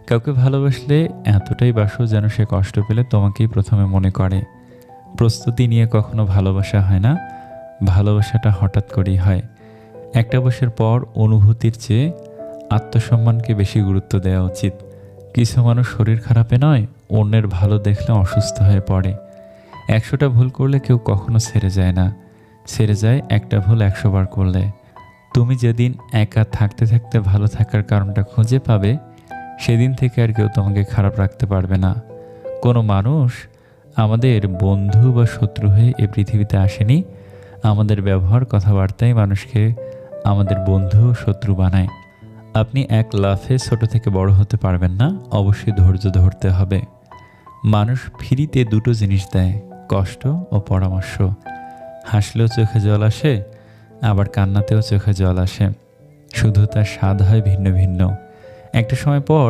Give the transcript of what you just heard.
কাউকে ভালোবাসলে এতটাই বাসো যেন সে কষ্ট পেলে তোমাকেই প্রথমে মনে করে। প্রস্তুতি নিয়ে কখনো ভালোবাসা হয় না, ভালোবাসাটা হঠাৎ করেই হয়। একটা বয়সের পর অনুভূতির চেয়ে আত্মসম্মানকে বেশি গুরুত্ব দেওয়া উচিত। কিছু মানুষ শরীর খারাপে নয়, অন্যের ভালো দেখলে অসুস্থ হয়ে পড়ে। ১০০টা ভুল করলে কেউ কখনো ছেড়ে যায় না, ছেড়ে যায় একটা ভুল ১০০ বার করলে। তুমি যেদিন একা থাকতে থাকতে ভালো থাকার কারণটা খুঁজে পাবে, সেদিন থেকে আর কেউ তোমাকে খারাপ রাখতে পারবে না। কোনো মানুষ আমাদের বন্ধু বা শত্রু হয়ে এ পৃথিবীতে আসেনি, আমাদের ব্যবহার কথাবার্তাই মানুষকে আমাদের বন্ধু ও শত্রু বানায়। আপনি এক লাফে ছোট থেকে বড় হতে পারবেন না, অবশ্যই ধৈর্য ধরতে হবে। মানুষ ফ্রিতে দুটো জিনিস দেয়, কষ্ট ও পরামর্শ। হাসলেও চোখে জল আসে, আবার কান্নাতেও চোখে জল আসে, শুধু তার স্বাদ হয় ভিন্ন ভিন্ন। একটা সময় পর